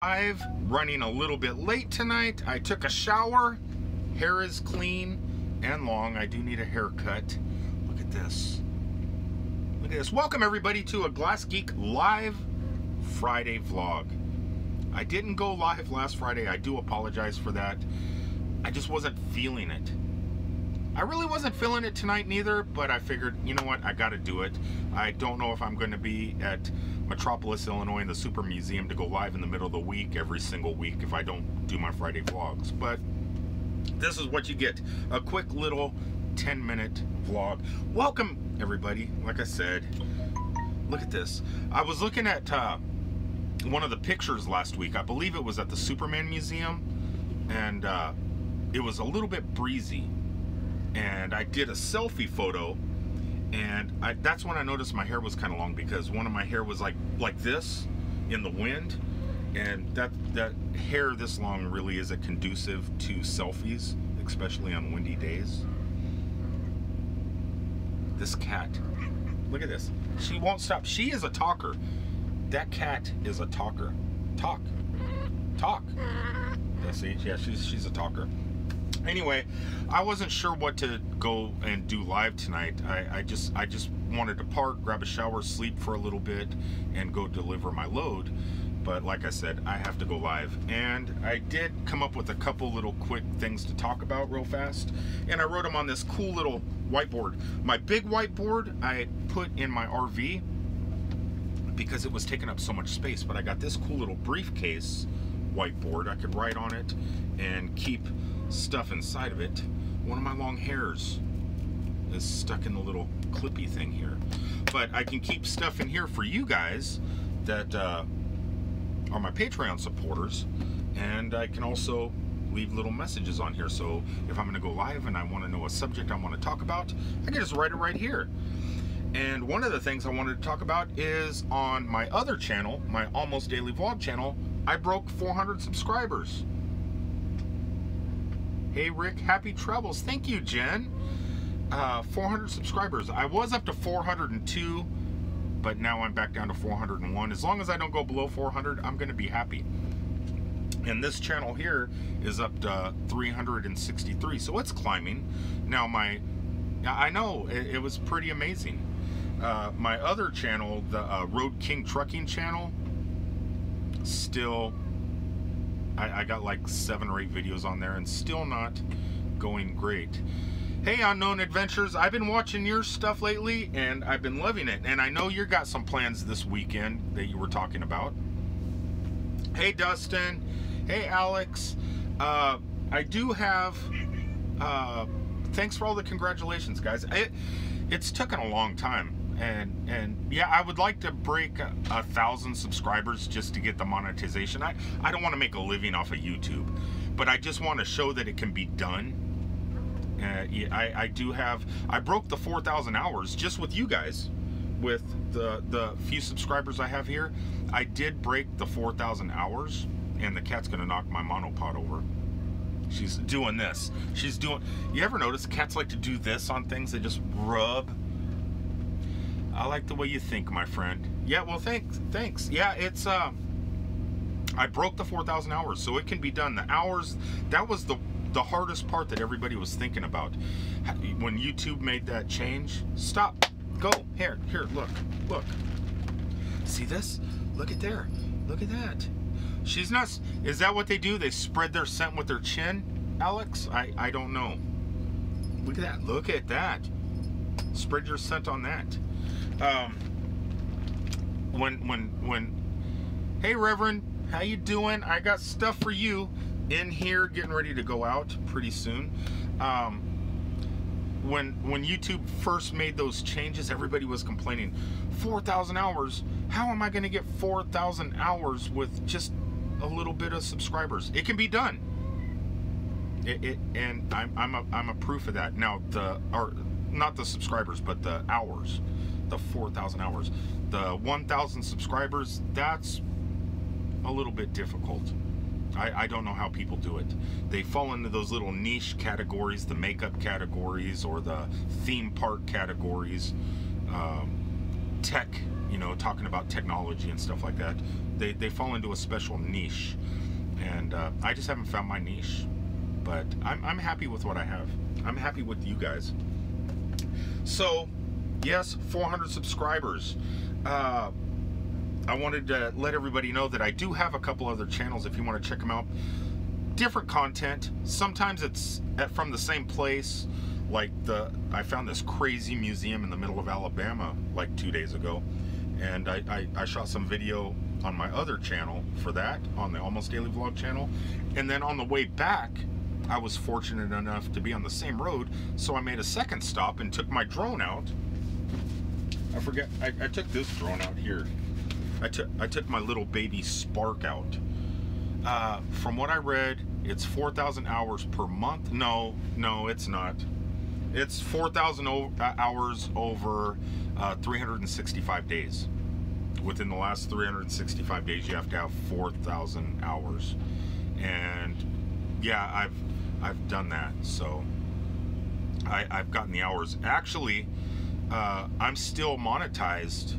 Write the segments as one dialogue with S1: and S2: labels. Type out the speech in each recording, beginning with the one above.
S1: I've running a little bit late tonight. I took a shower. Hair is clean and long. I do need a haircut. Look at this. Look at this. Welcome everybody to a Glass Geek live Friday vlog. I didn't go live last Friday. I do apologize for that. I just wasn't feeling it. I really wasn't feeling it tonight neither, but I figured, you know what, I gotta do it. I don't know if I'm gonna be at Metropolis, Illinois in the Super Museum to go live in the middle of the week every single week if I don't do my Friday vlogs, but this is what you get. A quick little 10-minute vlog. Welcome everybody. Like I said, look at this. I was looking at one of the pictures last week. I believe it was at the Superman Museum, and it was a little bit breezy. And I did a selfie photo, and that's when I noticed my hair was kind of long, because one of my hair was like this in the wind, and that hair this long really isn't conducive to selfies, especially on windy days. This cat, look at this. She won't stop. She is a talker. That cat is a talker. Talk. Yeah, see, yeah, she's a talker. Anyway, I wasn't sure what to go and do live tonight. I just wanted to park, grab a shower, sleep for a little bit, and go deliver my load. But like I said, I have to go live. And I did come up with a couple little quick things to talk about real fast. And I wrote them on this cool little whiteboard. My big whiteboard I put in my RV because it was taking up so much space. But I got this cool little briefcase whiteboard. I could write on it and keep stuff inside of it. One of my long hairs is stuck in the little clippy thing here, but I can keep stuff in here for you guys that are my Patreon supporters, and I can also leave little messages on here. So if I'm going to go live and I want to know a subject I want to talk about, I can just write it right here. And one of the things I wanted to talk about is on my other channel, my Almost Daily Vlog channel, I broke 400 subscribers. Hey Rick, happy travels. Thank you, Jen. 400 subscribers. I was up to 402, but now I'm back down to 401. As long as I don't go below 400, I'm going to be happy. And this channel here is up to 363, so it's climbing. Now I know it was pretty amazing. My other channel, the Road King Trucking channel, still, I got like 7 or 8 videos on there and still not going great. Hey Unknown Adventures, I've been watching your stuff lately and I've been loving it, and I know you got some plans this weekend that you were talking about. Hey Dustin, hey Alex, I do have thanks for all the congratulations, guys. It's taken a long time. And yeah, I would like to break 1,000 subscribers just to get the monetization. I don't want to make a living off of YouTube, but I just want to show that it can be done. I broke the 4,000 hours just with you guys, with the few subscribers I have here. I did break the 4,000 hours, and the cat's gonna knock my monopod over. She's doing this. You ever notice cats like to do this on things? They just rub. I like the way you think, my friend. Yeah, well, thanks. Yeah, it's, I broke the 4,000 hours, so it can be done. The hours, that was the hardest part that everybody was thinking about. When YouTube made that change, stop, go, here, look. See this? Look at there, look at that. She's not, is that what they do? They spread their scent with their chin, Alex? I don't know. Look at that. Spread your scent on that. Hey Reverend, how you doing? I got stuff for you in here, getting ready to go out pretty soon. When YouTube first made those changes, everybody was complaining, 4,000 hours, how am I going to get 4,000 hours with just a little bit of subscribers? It can be done. And I'm a proof of that. Now not the subscribers, but the hours. The 4,000 hours. The 1,000 subscribers, that's a little bit difficult. I don't know how people do it. They fall into those little niche categories, the makeup categories or the theme park categories, tech you know, talking about technology and stuff like that. They fall into a special niche, and I just haven't found my niche. But I'm happy with what I have. I'm happy with you guys. So, yes, 400 subscribers. I wanted to let everybody know that I do have a couple other channels if you want to check them out. Different content. Sometimes it's from the same place. Like I found this crazy museum in the middle of Alabama like 2 days ago, and I shot some video on my other channel for that, on the Almost Daily Vlog channel. And then on the way back, I was fortunate enough to be on the same road, so I made a second stop and took my drone out. I forget, I took this drone out here. I took my little baby Spark out. From what I read, it's 4,000 hours per month. No, it's not. It's 4,000 hours over 365 days. Within the last 365 days, you have to have 4,000 hours. And yeah, I've done that. So I've gotten the hours. Actually, I'm still monetized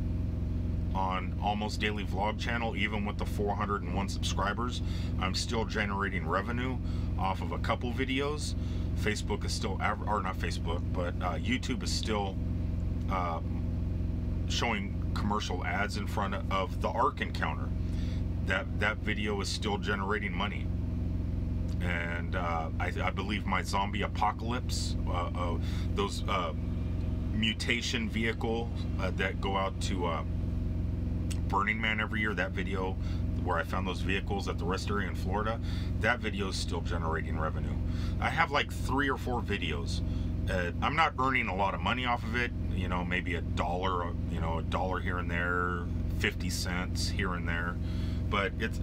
S1: on Almost Daily Vlog channel, even with the 401 subscribers. I'm still generating revenue off of a couple videos. Facebook is still, or not Facebook, but YouTube is still showing commercial ads in front of the Ark Encounter. That video is still generating money. And I believe my zombie apocalypse, those mutation vehicle that go out to Burning Man every year, that video where I found those vehicles at the rest area in Florida, that video is still generating revenue. I have like 3 or 4 videos. I'm not earning a lot of money off of it, you know, maybe $1, you know, $1 here and there, 50 cents here and there. But it's,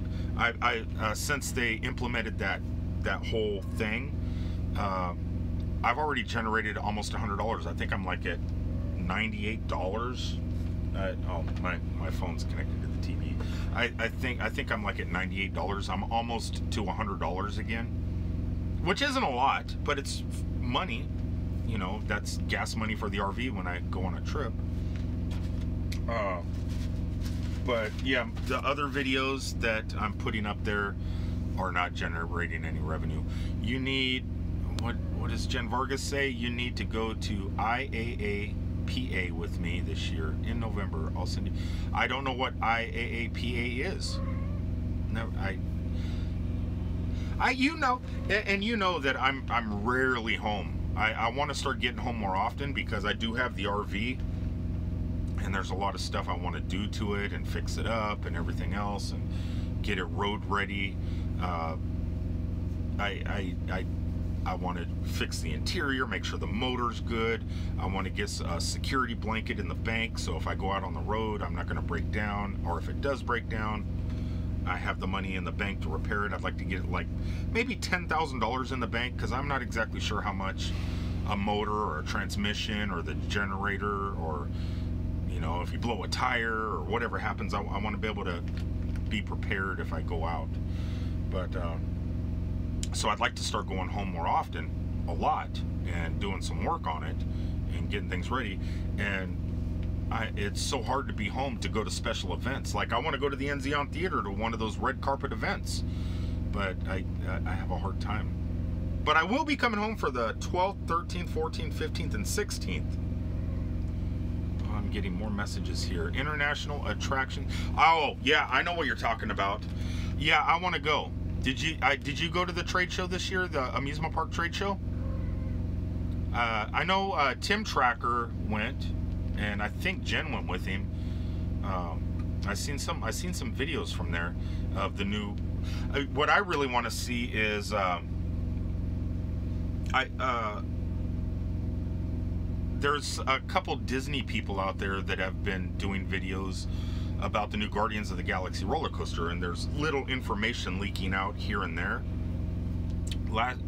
S1: since they implemented that whole thing, I've already generated almost $100. I think I'm like at $98. Oh, my phone's connected to the TV. I think I'm like at $98. I'm almost to $100 again, which isn't a lot, but it's money. You know, that's gas money for the RV when I go on a trip. But yeah, the other videos that I'm putting up there are not generating any revenue. You need, what does Jen Vargas say? You need to go to IAAPA with me this year in November. I'll send you. I don't know what IAAPA is. No, you know, and you know that I'm rarely home. I want to start getting home more often because I do have the RV, and there's a lot of stuff I want to do to it and fix it up and everything else and get it road ready. I want to fix the interior, make sure the motor's good. I want to get a security blanket in the bank, so if I go out on the road, I'm not going to break down, or if it does break down, I have the money in the bank to repair it. I'd like to get like maybe $10,000 in the bank, because I'm not exactly sure how much a motor or a transmission or the generator, or, you know, if you blow a tire or whatever happens, I want to be able to be prepared if I go out. But so I'd like to start going home more often, a lot, and doing some work on it and getting things ready. And it's so hard to be home to go to special events. Like, I want to go to the Enzion Theater to one of those red carpet events, but I have a hard time. But I will be coming home for the 12th, 13th, 14th, 15th, and 16th. Oh, I'm getting more messages here. International attraction. Oh, yeah, I know what you're talking about. Yeah, I want to go. Did you go to the trade show this year, the amusement park trade show? I know Tim Tracker went, and I think Jen went with him. I've seen some videos from there of the new. What I really want to see is there's a couple Disney people out there that have been doing videos about the new Guardians of the Galaxy roller coaster, and there's little information leaking out here and there.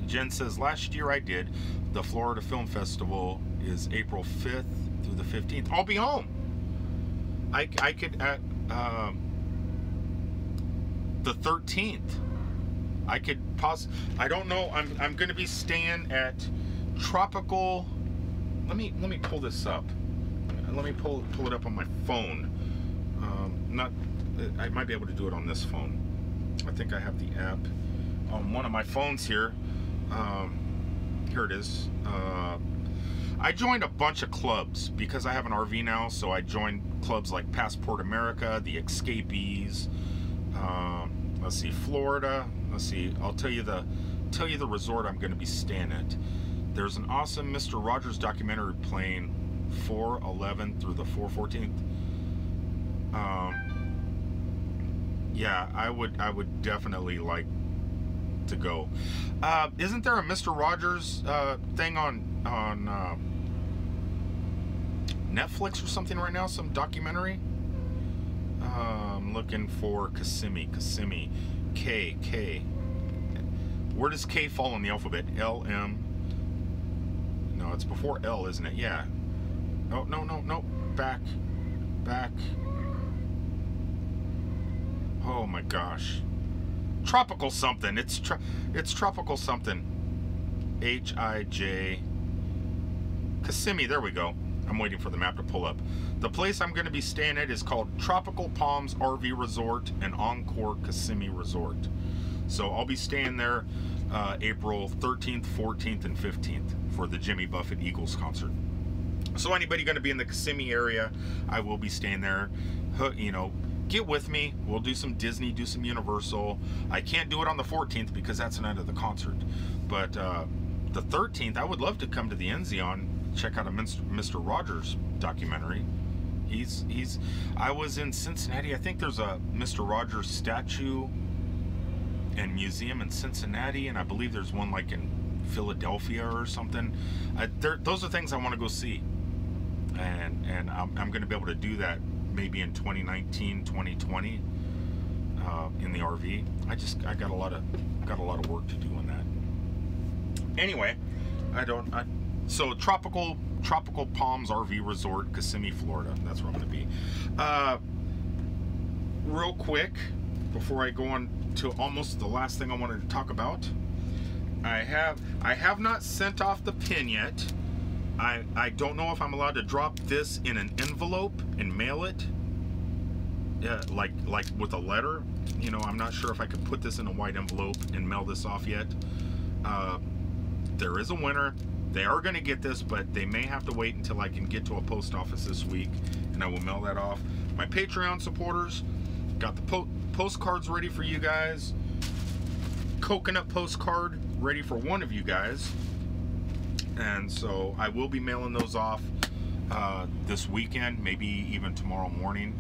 S1: Jen says, last year I did. The Florida Film Festival is April 5th through the 15th. I'll be home. I could at the 13th. I could I don't know. I'm going to be staying at Tropical. Let me pull this up. Let me pull it up on my phone. not. I might be able to do it on this phone. I think I have the app on one of my phones here. Here it is. I joined a bunch of clubs because I have an RV now, so I joined clubs like Passport America, the Escapees. Let's see, Florida. Let's see. I'll tell you the resort I'm going to be staying at. There's an awesome Mr. Rogers documentary playing 4/11 through the 4/14. Yeah, I would definitely like to go. Isn't there a Mr. Rogers thing on Netflix or something right now? Some documentary? I'm looking for Kissimmee. K. Where does K fall in the alphabet? L, M. No, it's before L, isn't it? Yeah. Oh, no. Back. Oh my gosh. Tropical something. It's tropical something. H-I-J. Kissimmee. There we go. I'm waiting for the map to pull up. The place I'm going to be staying at is called Tropical Palms RV Resort and Encore Kissimmee Resort. So I'll be staying there April 13th, 14th, and 15th for the Jimmy Buffett Eagles concert. So anybody going to be in the Kissimmee area, I will be staying there. You know, get with me. We'll do some Disney, do some Universal. I can't do it on the 14th because that's the night of the concert. But the 13th, I would love to come to the Enzion, check out a Mr. Rogers documentary. I was in Cincinnati. I think there's a Mr. Rogers statue and museum in Cincinnati, and I believe there's one like in Philadelphia or something. Those are things I want to go see, and I'm going to be able to do that maybe in 2019, 2020 in the RV. I got a lot of work to do on that. Anyway, so Tropical Palms RV Resort, Kissimmee, Florida. That's where I'm going to be. Real quick, before I go on to almost the last thing I wanted to talk about, I have not sent off the pin yet. I don't know if I'm allowed to drop this in an envelope and mail it, like with a letter. You know, I'm not sure if I could put this in a white envelope and mail this off yet. There is a winner. They are going to get this, but they may have to wait until I can get to a post office this week, and I will mail that off. My Patreon supporters, got the postcards ready for you guys. Coconut postcard ready for one of you guys. And so I will be mailing those off this weekend, maybe even tomorrow morning,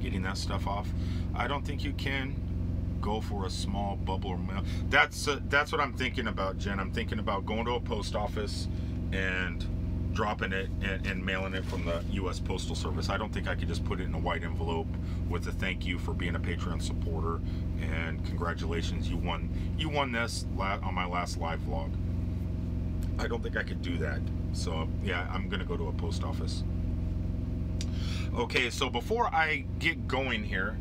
S1: getting that stuff off. I don't think you can go for a small bubble or mail. That's what I'm thinking about, Jen. I'm thinking about going to a post office and dropping it and mailing it from the U.S. Postal Service. I don't think I could just put it in a white envelope with a thank you for being a Patreon supporter and congratulations, you won this on my last live vlog. I don't think I could do that. So yeah, I'm gonna go to a post office. Okay, so before I get going here,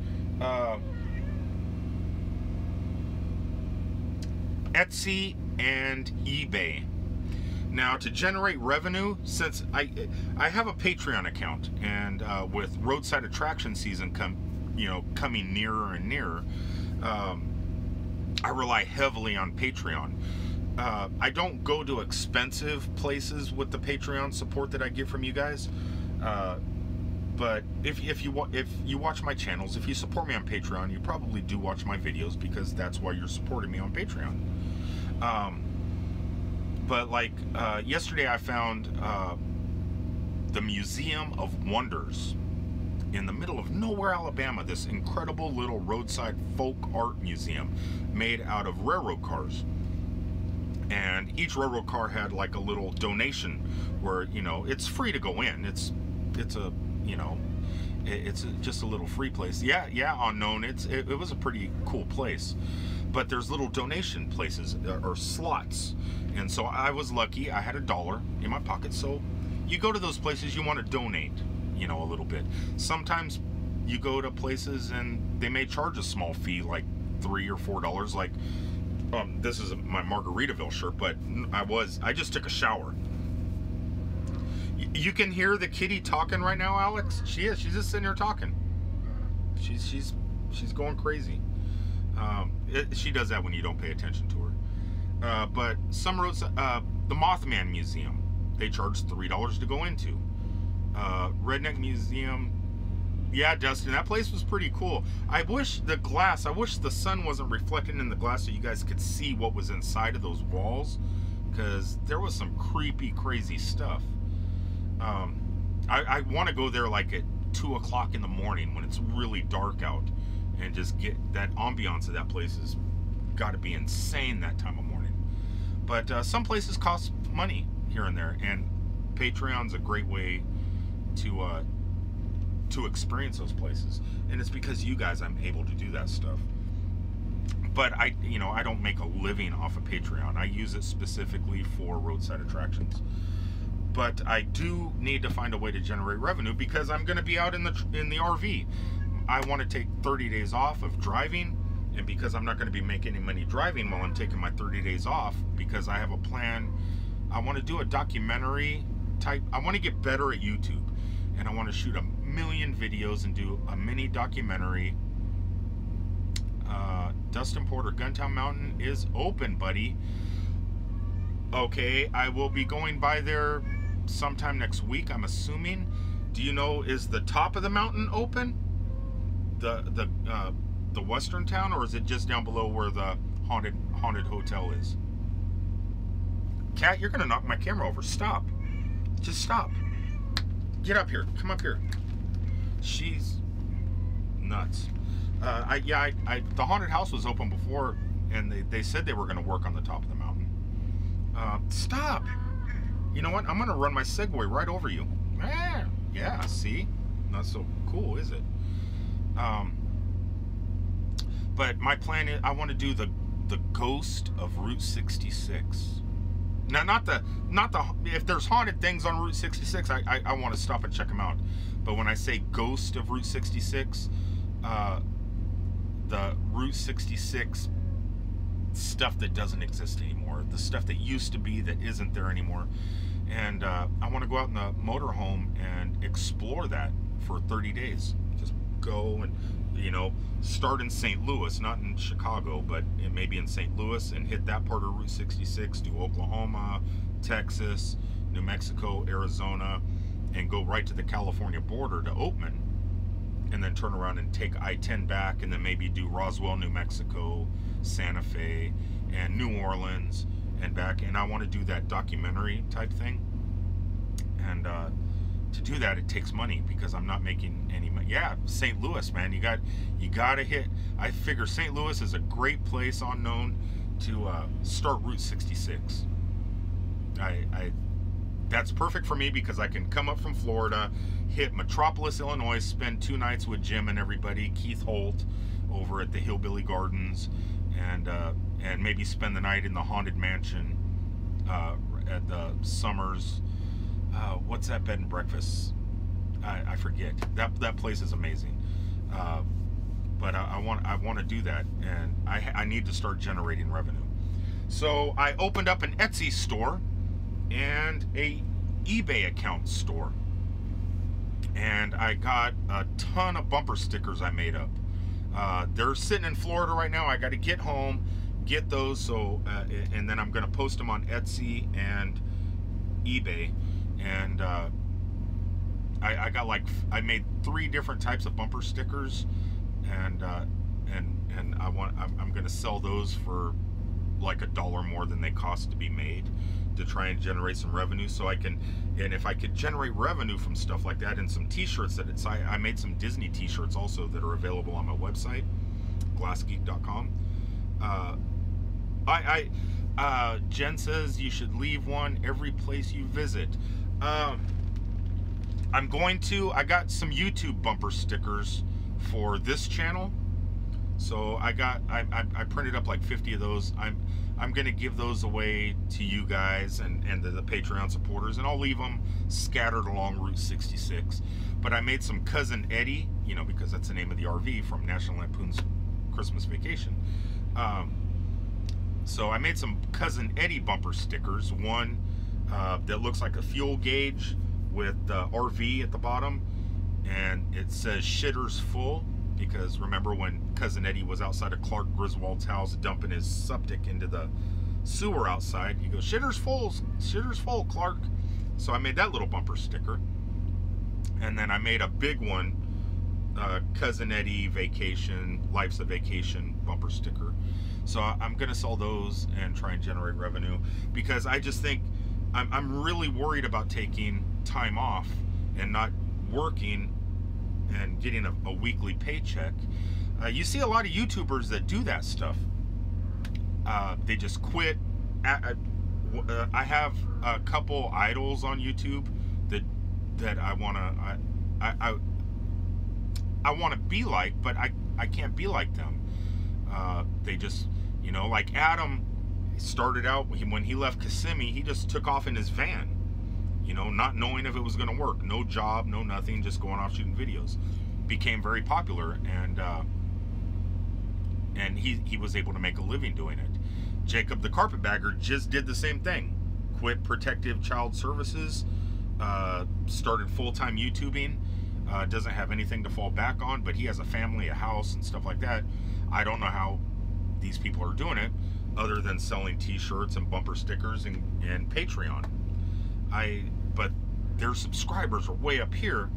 S1: Etsy and eBay. Now, to generate revenue, since I have a Patreon account, and with roadside attraction season coming nearer and nearer, I rely heavily on Patreon. I don't go to expensive places with the Patreon support that I get from you guys. But if you watch my channels, if you support me on Patreon, you probably do watch my videos because that's why you're supporting me on Patreon. But like yesterday, I found the Museum of Wonders in the middle of nowhere, Alabama. This incredible little roadside folk art museum made out of railroad cars. And each railroad car had like a little donation where, you know, it's free to go in. It's a, you know, it's just a little free place. Yeah, unknown. It was a pretty cool place. But there's little donation places or slots. And so I was lucky. I had $1 in my pocket. So you go to those places, you want to donate, you know, a little bit. Sometimes you go to places and they may charge a small fee, like $3 or $4. Like, this is my Margaritaville shirt, but I just took a shower. You can hear the kitty talking right now, Alex. She's just sitting here talking. She's going crazy. She does that when you don't pay attention to her. But some roads, the Mothman Museum, they charge $3 to go into. Redneck Museum, yeah, Dustin, that place was pretty cool. I wish the sun wasn't reflecting in the glass so you guys could see what was inside of those walls, because there was some creepy, crazy stuff. I want to go there like at 2 o'clock in the morning when it's really dark out, and just get that ambiance of that place. Has got to be insane that time of morning. But some places cost money here and there, and Patreon's a great way to experience those places, and it's because you guys I'm able to do that stuff. But I don't make a living off of Patreon. I use it specifically for roadside attractions. But I do need to find a way to generate revenue, because I'm going to be out in the RV. I want to take 30 days off of driving, and because I'm not going to be making any money driving while I'm taking my 30 days off, because I have a plan. I want to do a documentary type. I want to get better at YouTube, and I want to shoot 1,000,000 videos and do a mini documentary. Dustin Porter, Guntown Mountain is open, buddy. Okay, I will be going by there sometime next week, I'm assuming. Do you know, is the top of the mountain open? The western town, or is it just down below where the haunted hotel is? Cat, you're gonna knock my camera over. Stop. Just stop. Get up here. Come up here. She's nuts. The haunted house was open before, and they said they were going to work on the top of the mountain. Stop. You know what? I'm going to run my Segway right over you. Yeah, see? Not so cool, is it? But my plan is, I want to do the ghost of Route 66. Now, not the if there's haunted things on Route 66, I want to stop and check them out. But when I say ghost of Route 66, the Route 66 stuff that doesn't exist anymore, the stuff that used to be that isn't there anymore. And I want to go out in the motorhome and explore that for 30 days. Just go and, start in St. Louis, not in Chicago, but it may be in St. Louis, and hit that part of Route 66, do Oklahoma, Texas, New Mexico, Arizona, and go right to the California border to Oatman, and then turn around and take I-10 back, and then maybe do Roswell, New Mexico, Santa Fe, and New Orleans, and back. And I want to do that documentary type thing. And to do that, it takes money, because I'm not making any money. Yeah, St. Louis, man, you got to hit. I figure St. Louis is a great place, unknown, to start Route 66. That's perfect for me, because I can come up from Florida, hit Metropolis, Illinois, spend 2 nights with Jim and everybody, Keith Holt, over at the Hillbilly Gardens, and maybe spend the night in the Haunted Mansion at the Summers. What's that bed and breakfast? I forget. That place is amazing. But I want to do that, and I need to start generating revenue. So I opened up an Etsy store and a eBay account store, and I got a ton of bumper stickers I made up. They're sitting in Florida right now. I got to get home, get those, so and then I'm going to post them on Etsy and eBay. And I got I made 3 different types of bumper stickers, and I'm going to sell those for like $1 more than they cost to be made, to try and generate some revenue. So I can, and if I could generate revenue from stuff like that, and some t-shirts that I made some Disney t-shirts also that are available on my website, glassgeek.com. Jen says you should leave one every place you visit. I got some YouTube bumper stickers for this channel. So I printed up like 50 of those. I'm gonna give those away to you guys and the Patreon supporters, and I'll leave them scattered along Route 66. But I made some Cousin Eddie, because that's the name of the RV from National Lampoon's Christmas Vacation. So I made some Cousin Eddie bumper stickers. One that looks like a fuel gauge with RV at the bottom, and it says "Shitters Full." because remember when Cousin Eddie was outside of Clark Griswold's house dumping his septic into the sewer outside? He goes, shitter's full, Clark. So I made that little bumper sticker. And then I made a big one, Cousin Eddie Vacation, Life's a Vacation bumper sticker. So I'm going to sell those and try and generate revenue, because I just think I'm really worried about taking time off and not working and getting a weekly paycheck. You see a lot of YouTubers that do that stuff. They just quit. I have a couple idols on YouTube that I want to be like, but I can't be like them. They just, you know, like Adam started out when he left Kissimmee, he just took off in his van, you know, not knowing if it was going to work. No job, no nothing, just going off shooting videos. Became very popular, and he was able to make a living doing it. Jacob the Carpetbagger just did the same thing. Quit Protective Child Services, started full-time YouTubing. Doesn't have anything to fall back on, but he has a family, a house, and stuff like that. I don't know how these people are doing it other than selling t-shirts and bumper stickers and Patreon. But their subscribers are way up here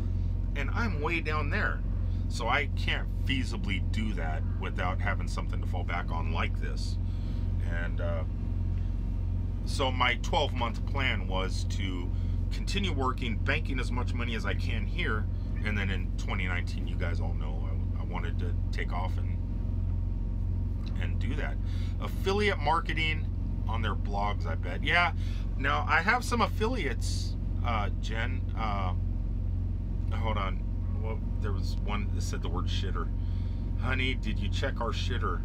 S1: and I'm way down there, so I can't feasibly do that without having something to fall back on like this. And so my 12-month plan was to continue working, banking as much money as I can here, and then in 2019, you guys all know I wanted to take off and do that. Affiliate marketing on their blogs, I bet. Yeah, now I have some affiliates, Jen. Hold on. Well, there was one that said the word shitter. Honey, did you check our shitter?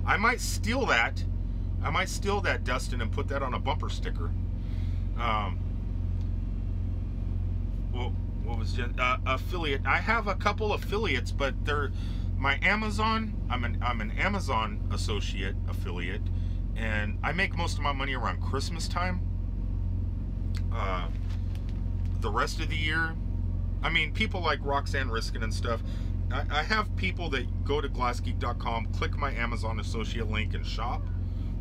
S1: I might steal that. I might steal that, Dustin, and put that on a bumper sticker. Well, what was Jen? Affiliate? I have a couple affiliates, but they're my Amazon. I'm an Amazon associate affiliate, and I make most of my money around Christmas time. The rest of the year, I mean, people like Roxanne Riskin and stuff. I have people that go to glassgeek.com, click my Amazon associate link, and shop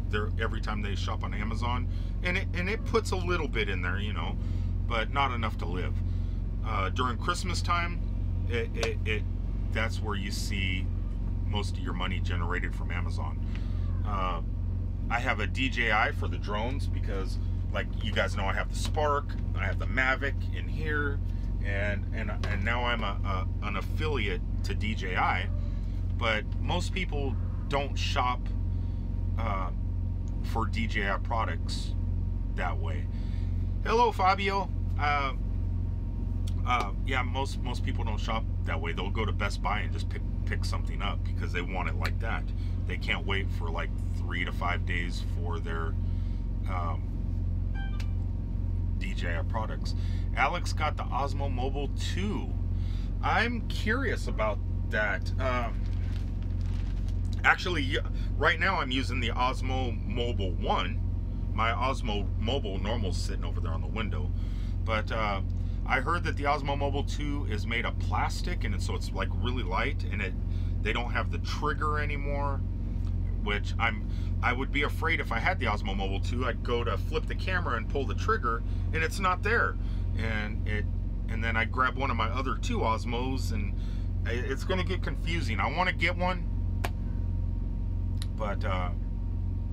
S1: there every time they shop on Amazon, and it puts a little bit in there, you know, but not enough to live. During Christmas time, that's where you see most of your money generated from Amazon. I have a DJI for the drones because, like you guys know, I have the Spark, I have the Mavic in here, and now I'm an affiliate to DJI. But most people don't shop for DJI products that way. Hello, Fabio. Yeah, most people don't shop that way. They'll go to Best Buy and just pick something up because they want it like that. They can't wait for like 3 to 5 days for their DJI products. Alex got the Osmo Mobile 2. I'm curious about that. Actually, right now I'm using the Osmo Mobile 1. My Osmo Mobile normal's sitting over there on the window. But I heard that the Osmo Mobile 2 is made of plastic, and so it's like really light, and they don't have the trigger anymore, which I would be afraid if I had the Osmo Mobile 2. I'd go to flip the camera and pull the trigger, and it's not there, and then I grab one of my other 2 Osmos, and it's going to get confusing. I want to get one, but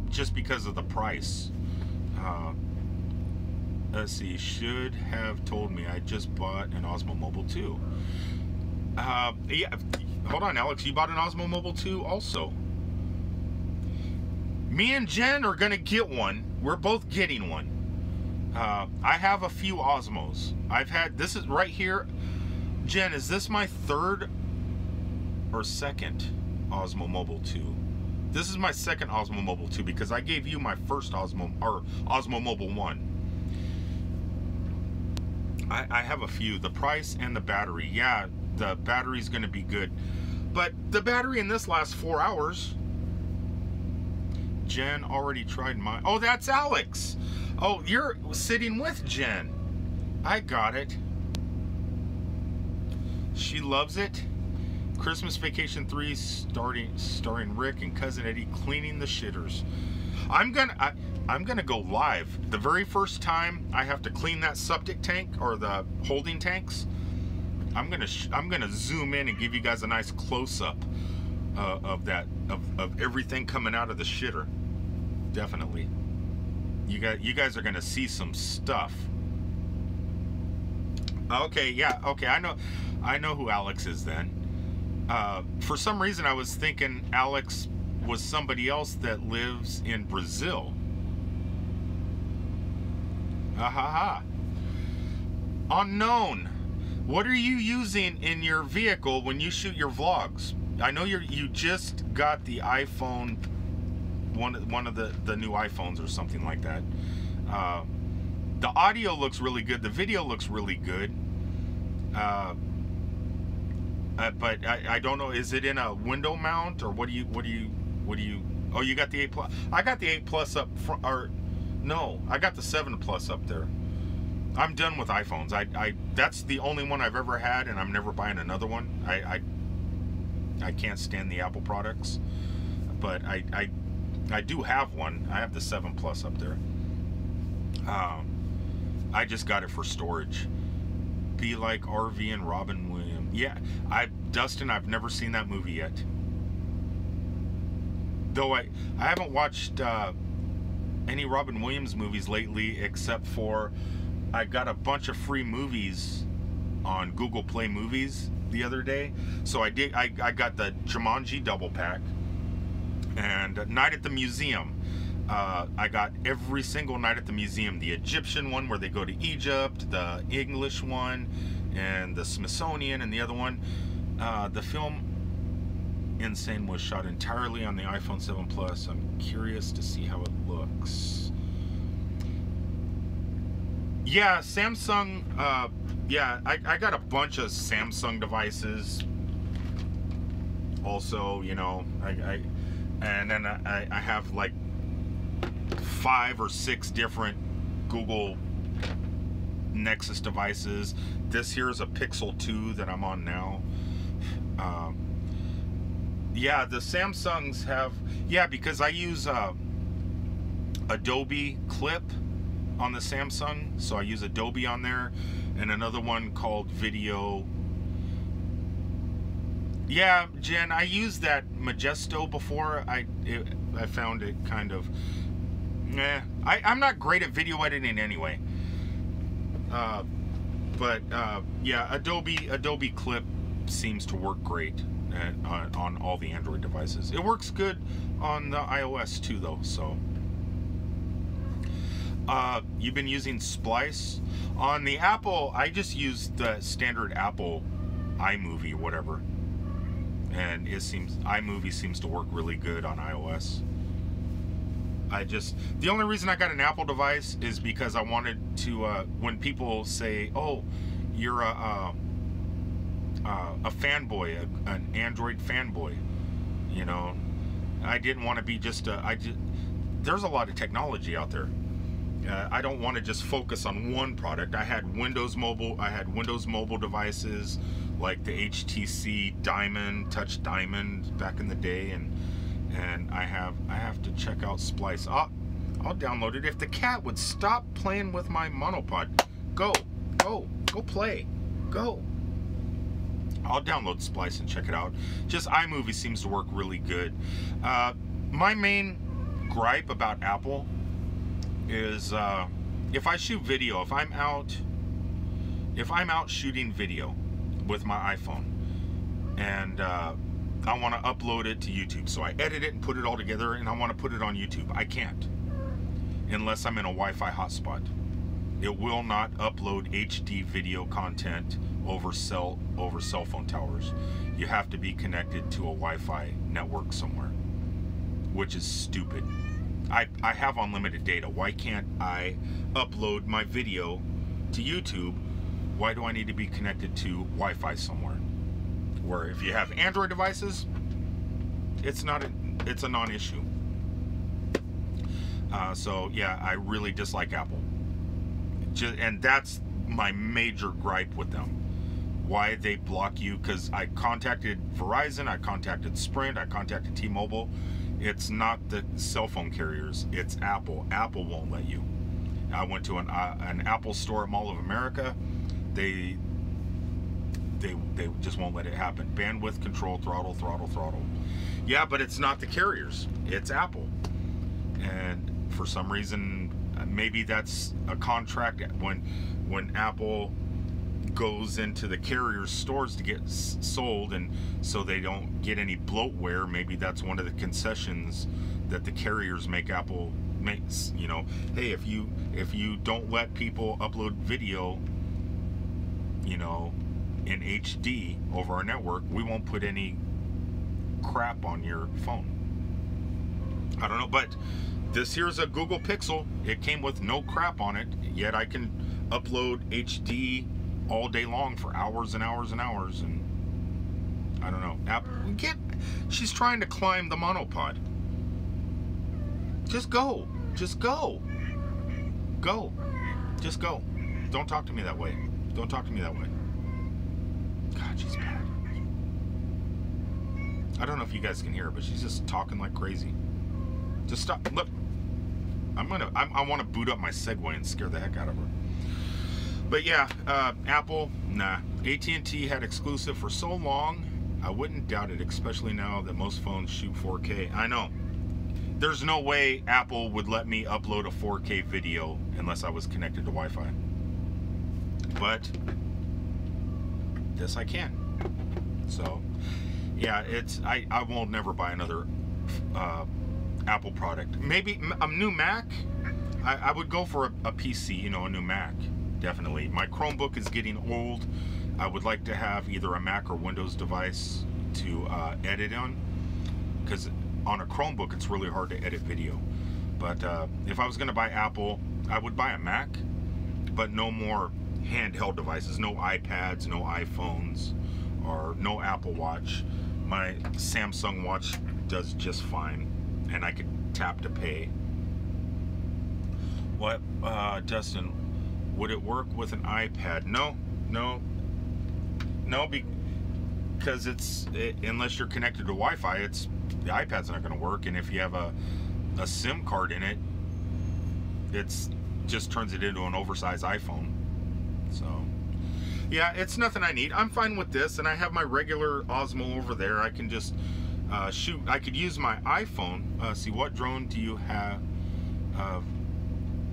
S1: just because of the price. Let's see, should have told me I just bought an Osmo Mobile 2. Yeah, hold on, Alex, you bought an Osmo Mobile 2 also. Me and Jen are gonna get one. We're both getting one. I have a few Osmos. This is right here. Jen, is this my 3rd or 2nd Osmo Mobile 2? This is my 2nd Osmo Mobile 2 because I gave you my first Osmo Mobile 1. I have a few. The price and the battery. Yeah, the battery's going to be good. But the battery in this lasts 4 hours. Jen already tried mine. Oh, that's Alex. Oh, you're sitting with Jen. I got it. She loves it. Christmas Vacation 3 starring Rick and Cousin Eddie cleaning the shitters. I'm gonna go live. The very first time I have to clean that septic tank or the holding tanks, I'm gonna zoom in and give you guys a nice close-up of everything coming out of the shitter. Definitely. You guys are gonna see some stuff. Okay, yeah, okay, I know who Alex is then. For some reason I was thinking Alex was somebody else that lives in Brazil. Ahaha. Unknown. What are you using in your vehicle when you shoot your vlogs? I know you just got the iPhone, one of the new iPhones or something like that. The audio looks really good. The video looks really good. But I don't know. Is it in a window mount or what do you? Oh, you got the 8 Plus. I got the 8 Plus up front. Or no, I got the 7 Plus up there. I'm done with iPhones. That's the only one I've ever had, and I'm never buying another one. I can't stand the Apple products, but I do have one. I have the 7 Plus up there. I just got it for storage. Be Like RV and Robin Williams. Yeah, Dustin, I've never seen that movie yet. Though I haven't watched any Robin Williams movies lately, except for I got a bunch of free movies on Google Play Movies the other day. So I got the Jumanji double pack and Night at the Museum. I got every single Night at the Museum. The Egyptian one where they go to Egypt, the English one, and the Smithsonian, and the other one. The film Insane was shot entirely on the iPhone 7 Plus. I'm curious to see how it looks. Yeah, Samsung, yeah, I got a bunch of Samsung devices. Also, you know, and then I have like 5 or 6 different Google Nexus devices. This here is a Pixel 2 that I'm on now. Yeah, the Samsungs have, yeah, because I use Adobe Clip on the Samsung, so I use Adobe on there, and another one called Video. Yeah, Jen, I used that Majesto before. I found it kind of, I'm not great at video editing anyway. But yeah, Adobe Clip seems to work great on all the Android devices. It works good on the iOS too, though. So you've been using Splice on the Apple. I just use the standard Apple iMovie, whatever, and iMovie seems to work really good on iOS. The only reason I got an Apple device is because I wanted to, when people say, oh, you're a fanboy, an Android fanboy, you know, I didn't want to be just there's a lot of technology out there. I don't want to just focus on one product. I had Windows Mobile devices like the HTC Diamond, Touch Diamond back in the day, and I have to check out Splice. I'll download it. If the cat would stop playing with my monopod. Go play. Go. I'll download Splice and check it out. Just iMovie seems to work really good. My main gripe about Apple is if I shoot video, if I'm out shooting video with my iPhone, and I want to upload it to YouTube. So I edit it and put it all together, and I want to put it on YouTube. I can't unless I'm in a Wi-Fi hotspot. It will not upload HD video content over cell phone towers. You have to be connected to a Wi-Fi network somewhere, which is stupid. I have unlimited data. Why can't I upload my video to YouTube? Why do I need to be connected to Wi-Fi somewhere? Where if you have Android devices, it's a non-issue. So yeah, I really dislike Apple, and that's my major gripe with them. why they block you, because I contacted Verizon, I contacted Sprint, I contacted T-Mobile. It's not the cell phone carriers, it's Apple. Apple won't let you. I went to an Apple store at Mall of America. They just won't let it happen. Bandwidth control, throttle. Yeah, but it's not the carriers, it's Apple. And for some reason, maybe that's a contract when Apple goes into the carriers' stores to get sold, and so they don't get any bloatware. Maybe that's one of the concessions that the carriers make Apple makes. You know, hey, if you don't let people upload video, you know, in HD over our network, we won't put any crap on your phone. I don't know, but this here's a Google Pixel. It came with no crap on it, yet I can upload HD all day long for hours and hours and hours. And I don't know. She's trying to climb the monopod. Just go. Just go. Go. Just go. Don't talk to me that way. Don't talk to me that way. God, she's bad. I don't know if you guys can hear her, but she's just talking like crazy. Just stop. Look. I want to boot up my Segway and scare the heck out of her. But yeah, Apple, nah. AT&T had exclusive for so long, I wouldn't doubt it, especially now that most phones shoot 4K. I know. There's no way Apple would let me upload a 4K video unless I was connected to Wi-Fi. But this I can. So, yeah, I won't never buy another Apple product. Maybe a new Mac. I would go for a PC, you know, a new Mac. Definitely. My Chromebook is getting old. I would like to have either a Mac or Windows device to edit on, because on a Chromebook it's really hard to edit video. But if I was going to buy Apple, I would buy a Mac, but no more handheld devices, no iPads, no iPhones, or no Apple Watch. My Samsung Watch does just fine, and I could tap to pay. What, Dustin? Would it work with an iPad? No, because unless you're connected to Wi-Fi, the iPad's not going to work. And if you have a SIM card in it, just turns it into an oversized iPhone. So, yeah, it's nothing I need. I'm fine with this, and I have my regular Osmo over there. I can just shoot. I could use my iPhone. See, what drone do you have?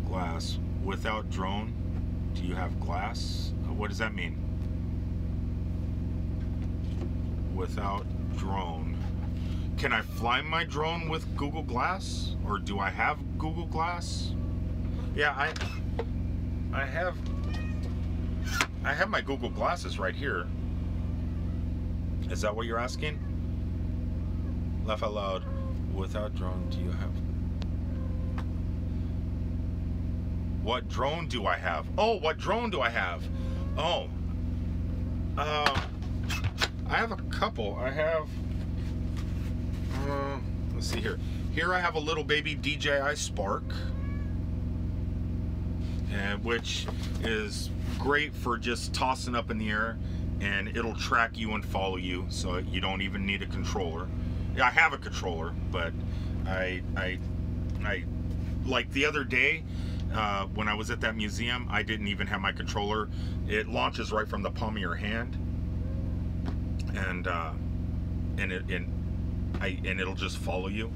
S1: Glass. Without drone, do you have glass? What does that mean? Without drone. Can I fly my drone with Google Glass? Or do I have Google Glass? Yeah, I have my Google Glasses right here. Is that what you're asking? Laugh out loud. Without drone, do you have? What drone do I have? Oh, what drone do I have? Oh. I have a couple. I have, let's see here. Here I have a little baby DJI Spark, which is great for just tossing up in the air, and it'll track you and follow you, so you don't even need a controller. Yeah, I have a controller, but I like the other day, when I was at that museum, I didn't even have my controller. It launches right from the palm of your hand, and it'll just follow you.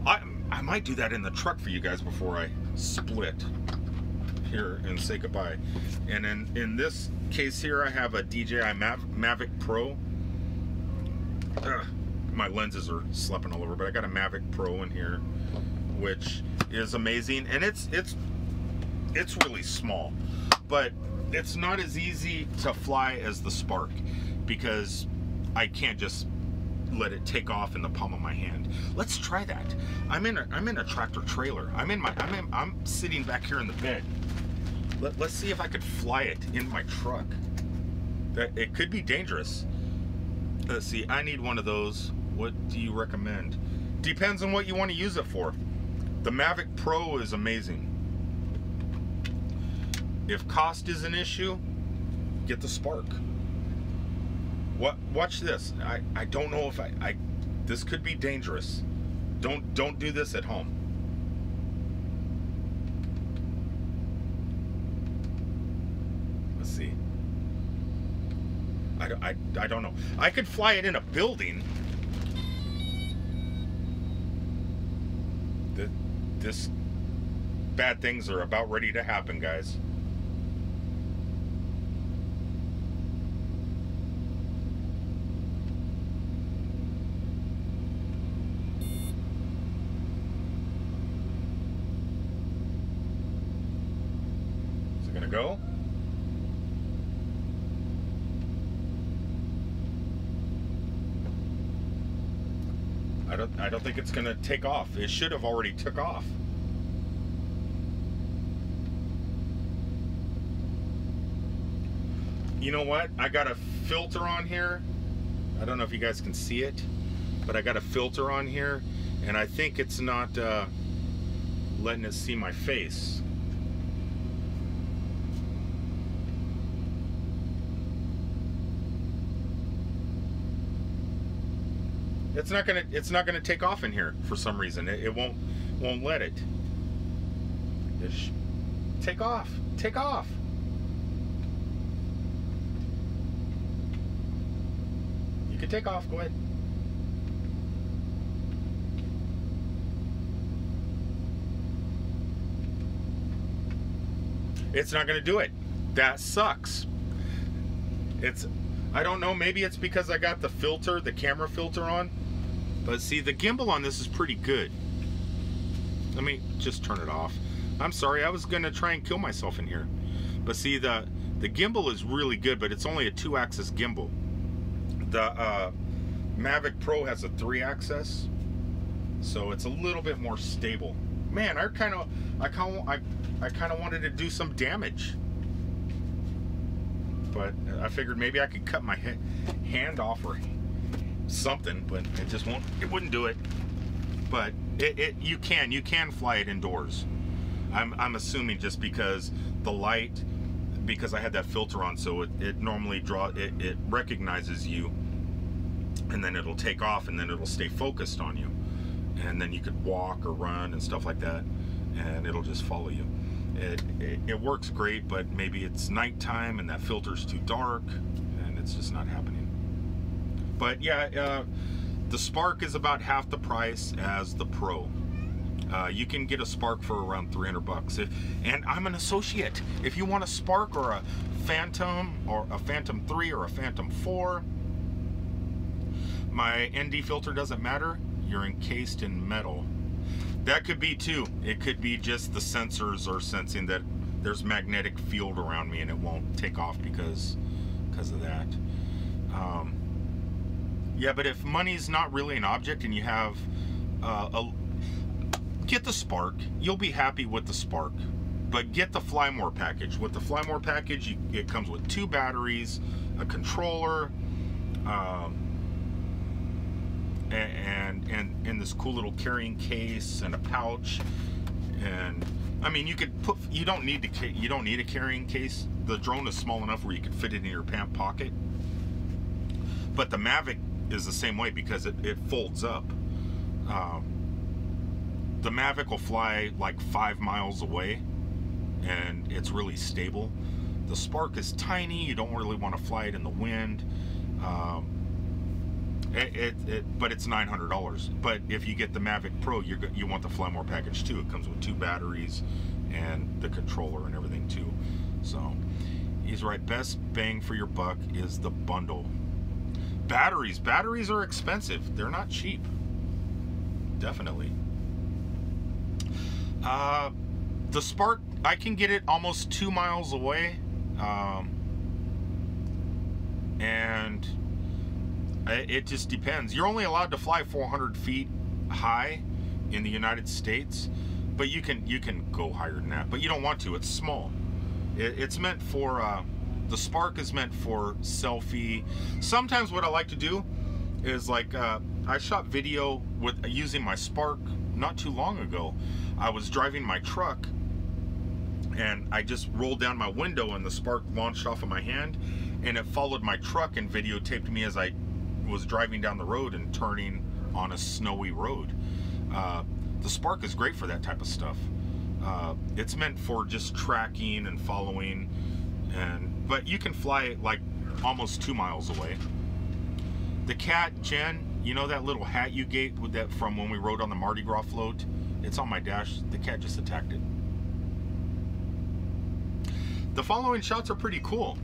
S1: I might do that in the truck for you guys before I split here and say goodbye. And in this case here, I have a DJI Mavic Pro. My lenses are slipping all over, but I got a Mavic Pro in here, which is amazing, and it's really small, but it's not as easy to fly as the Spark, because I can't just let it take off in the palm of my hand. Let's try that. I'm in a tractor trailer. I'm sitting back here in the bed. Let's see if I could fly it in my truck. It could be dangerous. Let's see. I need one of those. What do you recommend? Depends on what you want to use it for. The Mavic Pro is amazing. If cost is an issue, get the Spark. Watch this. I don't know if I this could be dangerous. Don't do this at home. Let's see. I don't know. I could fly it in a building. This bad things are about ready to happen, guys. Is it gonna go? I don't think it's gonna take off. It should have already took off. You know what? I got a filter on here. I don't know if you guys can see it, but I got a filter on here, and I think it's not letting it see my face. It's not gonna take off in here for some reason. It won't let it. Just take off. Take off. You can take off. Go ahead. It's not gonna do it. That sucks. I don't know. Maybe it's because I got the filter, the camera filter on. But see, the gimbal on this is pretty good. Let me just turn it off. I'm sorry, I was gonna try and kill myself in here. But see, the gimbal is really good, but it's only a 2-axis gimbal. The Mavic Pro has a 3-axis, so it's a little bit more stable. Man, I kind of wanted to do some damage, but I figured maybe I could cut my hand off or something, but it just wouldn't do it. But you can fly it indoors. I'm assuming just because the light, because I had that filter on, so it normally it recognizes you, and then it'll take off, and then it'll stay focused on you, and then you could walk or run and stuff like that, and it'll just follow you. It works great, but maybe it's nighttime and that filter's too dark, and it's just not happening. But yeah, the Spark is about half the price as the Pro. You can get a Spark for around 300 bucks. And I'm an associate. If you want a Spark or a Phantom, or a Phantom 3 or a Phantom 4, my ND filter doesn't matter. You're encased in metal. That could be too. It could be just the sensors are sensing that there's magnetic field around me and it won't take off because of that. Yeah, but if money's not really an object and you have get the Spark. You'll be happy with the Spark, but get the Fly More package. With the Fly More package, it comes with 2 batteries, a controller, and this cool little carrying case and a pouch. And I mean, you don't need a carrying case. The drone is small enough where you could fit it in your pant pocket. But the Mavic is the same way because it folds up. The Mavic will fly like 5 miles away, and it's really stable. The Spark is tiny. You don't really want to fly it in the wind. But it's $900. But if you get the Mavic Pro, you want the Fly More package too. It comes with 2 batteries and the controller and everything too. So he's right. Best bang for your buck is the bundle. Batteries are expensive. They're not cheap. Definitely. The Spark, I can get it almost 2 miles away, and it just depends. You're only allowed to fly 400 feet high in the United States, but you can go higher than that, but you don't want to. It's small. It's meant for the Spark is meant for selfie. Sometimes what I like to do is like I shot video with using my Spark not too long ago. I was driving my truck and I just rolled down my window and the Spark launched off of my hand, and it followed my truck and videotaped me as I was driving down the road and turning on a snowy road. The Spark is great for that type of stuff. It's meant for just tracking and following, but you can fly it like almost 2 miles away. The Cat, Jen, you know that little hat you gave with that from when we rode on the Mardi Gras float? It's on my dash. The Cat just attacked it. The following shots are pretty cool.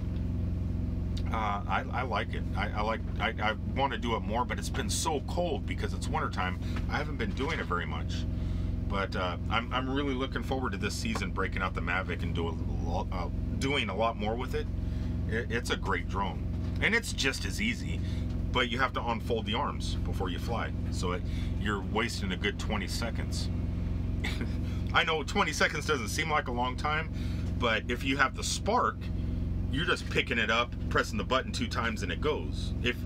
S1: I like it. I want to do it more, but it's been so cold because it's wintertime. I haven't been doing it very much. But I'm really looking forward to this season, breaking out the Mavic and doing a lot more with it. It's a great drone. And it's just as easy, but you have to unfold the arms before you fly. So you're wasting a good 20 seconds. I know 20 seconds doesn't seem like a long time, but if you have the Spark, you're just picking it up, pressing the button 2 times, and it goes. If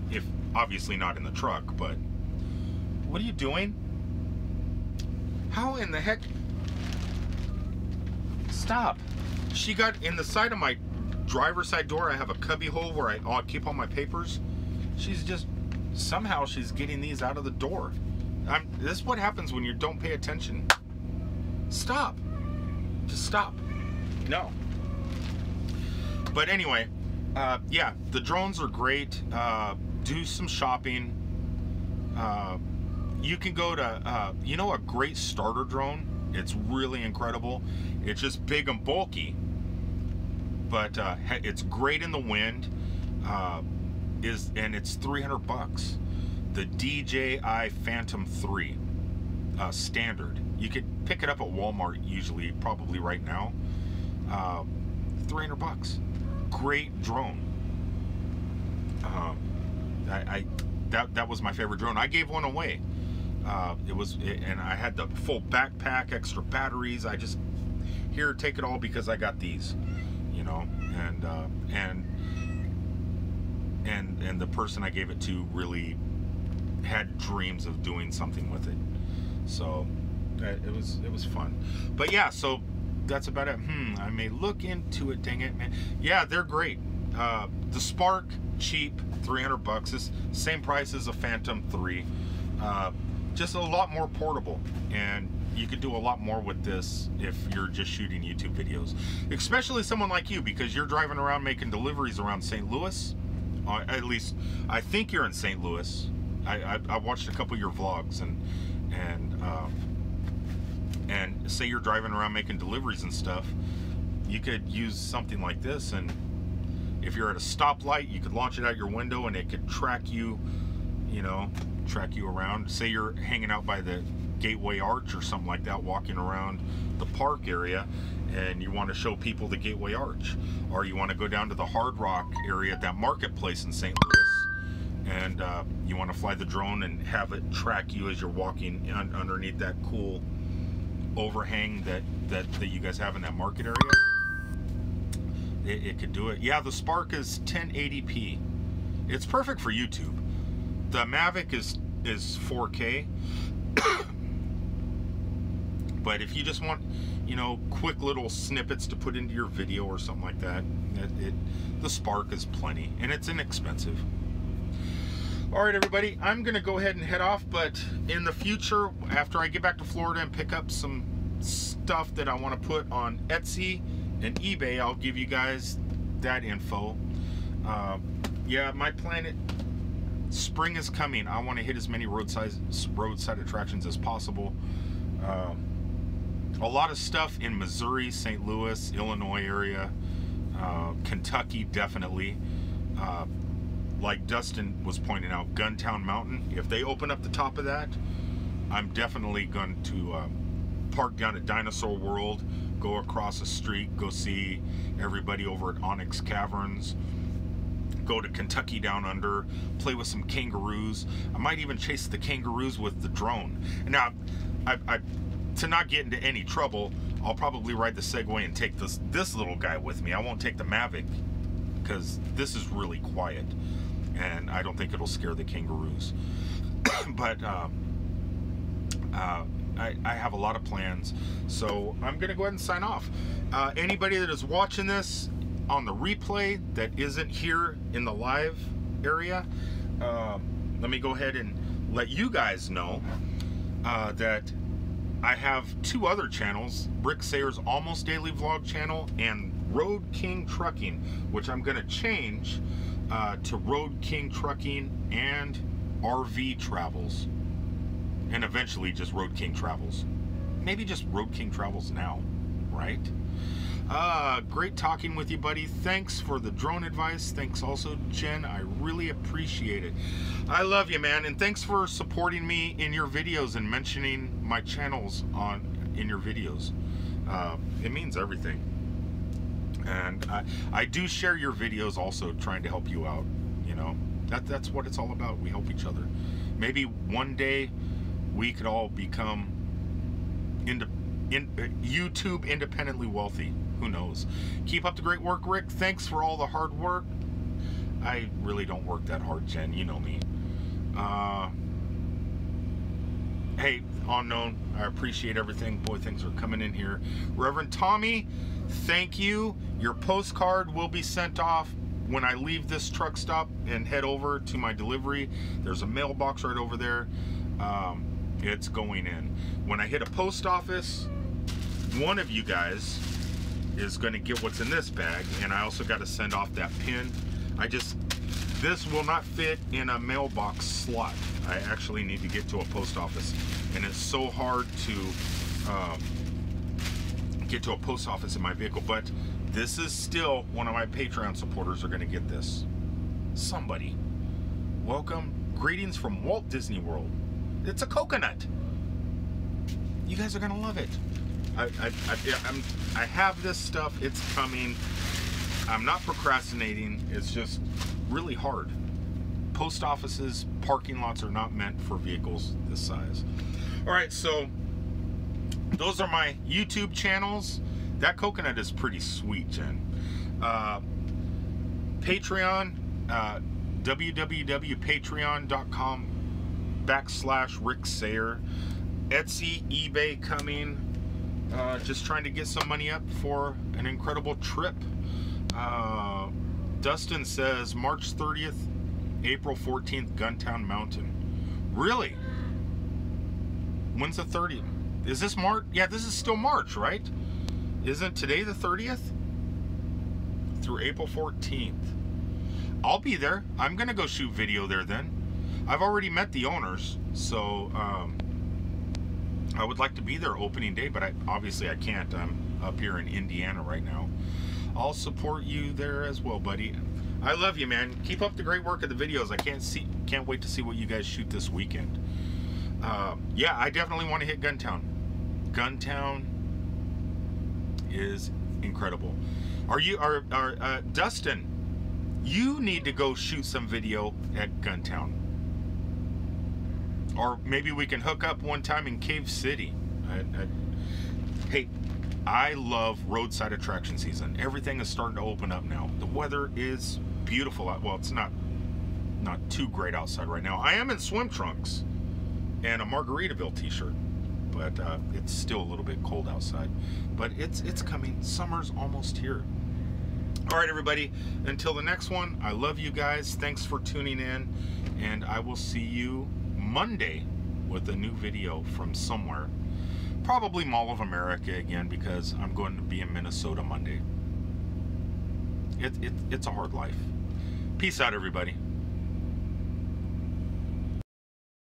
S1: obviously not in the truck, but what are you doing? How in the heck? Stop. She got in the side of my driver's side door. I have a cubby hole where I keep all my papers. She's just, somehow she's getting these out of the door. This is what happens when you don't pay attention. Stop. Just stop. No. But anyway, yeah, the drones are great. Do some shopping. You can go to, you know, a great starter drone. It's really incredible. It's just big and bulky, but it's great in the wind. And it's 300 bucks. The DJI Phantom 3 standard. You could pick it up at Walmart usually, probably right now. 300 bucks. Great drone. That was my favorite drone. I gave one away. And I had the full backpack, extra batteries. I just, here, take it all because I got these, you know. And the person I gave it to really had dreams of doing something with it. So it was fun. But yeah, so that's about it. I may look into it, dang it, man. Yeah, they're great. The Spark, cheap, 300 bucks. It's same price as a Phantom 3. Just a lot more portable, and you could do a lot more with this if you're just shooting YouTube videos. Especially someone like you, because you're driving around making deliveries around St. Louis. At least, I think you're in St. Louis. I watched a couple of your vlogs, and say you're driving around making deliveries and stuff. You could use something like this, and if you're at a stoplight, you could launch it out your window, and it could track you, you know, track you around. Say you're hanging out by the Gateway Arch or something like that, walking around the park area, and you want to show people the Gateway Arch, or you want to go down to the Hard Rock area at that marketplace in St. Louis, and you want to fly the drone and have it track you as you're walking underneath that cool overhang that you guys have in that market area. It could do it. Yeah, the Spark is 1080p. It's perfect for YouTube. The Mavic is 4K. But if you just want, you know, quick little snippets to put into your video or something like that, the Spark is plenty, and it's inexpensive. All right, everybody, I'm gonna go ahead and head off, but in the future, after I get back to Florida and pick up some stuff that I want to put on Etsy and eBay, I'll give you guys that info. Yeah, my plan, spring is coming. I want to hit as many roadside attractions as possible. A lot of stuff in Missouri, St. Louis, Illinois area, Kentucky, definitely. Like Dustin was pointing out, Guntown Mountain, if they open up the top of that, I'm definitely going to park down at Dinosaur World, go across the street, go see everybody over at Onyx Caverns, go to Kentucky Down Under, play with some kangaroos. I might even chase the kangaroos with the drone. Now, to not get into any trouble, I'll probably ride the Segway and take this little guy with me. I won't take the Mavic, because this is really quiet, and I don't think it'll scare the kangaroos. But I have a lot of plans, so I'm gonna go ahead and sign off. Anybody that is watching this, on the replay that isn't here in the live area, let me go ahead and let you guys know that I have two other channels, Rick Sayer's Almost Daily Vlog channel and Road King Trucking, which I'm going to change to Road King Trucking and RV Travels, and eventually just Road King Travels. Maybe just Road King Travels now, right? Great talking with you, buddy. Thanks for the drone advice. Thanks also, Jen. I really appreciate it. I love you, man, and thanks for supporting me in your videos and mentioning my channels in your videos. It means everything. And I do share your videos also, trying to help you out. You know, that's what it's all about. We help each other. Maybe one day we could all become YouTube independently wealthy. Who knows? Keep up the great work, Rick. Thanks for all the hard work. I really don't work that hard, Jen. You know me. Hey, Unknown, I appreciate everything. Boy, things are coming in here. Reverend Tommy, thank you. Your postcard will be sent off when I leave this truck stop and head over to my delivery. There's a mailbox right over there. It's going in. When I hit a post office, one of you guys is going to get what's in this bag, and I also got to send off that pin. This will not fit in a mailbox slot. I actually need to get to a post office, and it's so hard to get to a post office in my vehicle. But this is still one of my Patreon supporters are going to get this. Somebody. Welcome. Greetings from Walt Disney World. It's a coconut. You guys are going to love it. I have this stuff. It's coming. I'm not procrastinating. It's just really hard. Post offices, parking lots are not meant for vehicles this size. All right, so those are my YouTube channels. That coconut is pretty sweet, Jen. Patreon, www.patreon.com/Rick Sayer. Etsy, eBay coming. Just trying to get some money up for an incredible trip. Dustin says March 30th, April 14th, Guntown Mountain. Really? When's the 30th? Is this March? Yeah, this is still March, right? Isn't today the 30th? Through April 14th. I'll be there. I'm going to go shoot video there then. I've already met the owners, so I would like to be there opening day, but obviously I can't. I'm up here in Indiana right now. I'll support you there as well, buddy. I love you, man. Keep up the great work of the videos. I can't wait to see what you guys shoot this weekend. Yeah, I definitely want to hit Guntown. Guntown is incredible. Dustin, you need to go shoot some video at Guntown. Or maybe we can hook up one time in Cave City. Hey, I love roadside attraction season. Everything is starting to open up now. The weather is beautiful. Well, it's not too great outside right now. I am in swim trunks and a Margaritaville t-shirt, but it's still a little bit cold outside. But it's coming. Summer's almost here. All right, everybody. Until the next one, I love you guys. Thanks for tuning in, and I will see you Monday with a new video from somewhere. Probably Mall of America again, because I'm going to be in Minnesota Monday. It's a hard life. Peace out, everybody.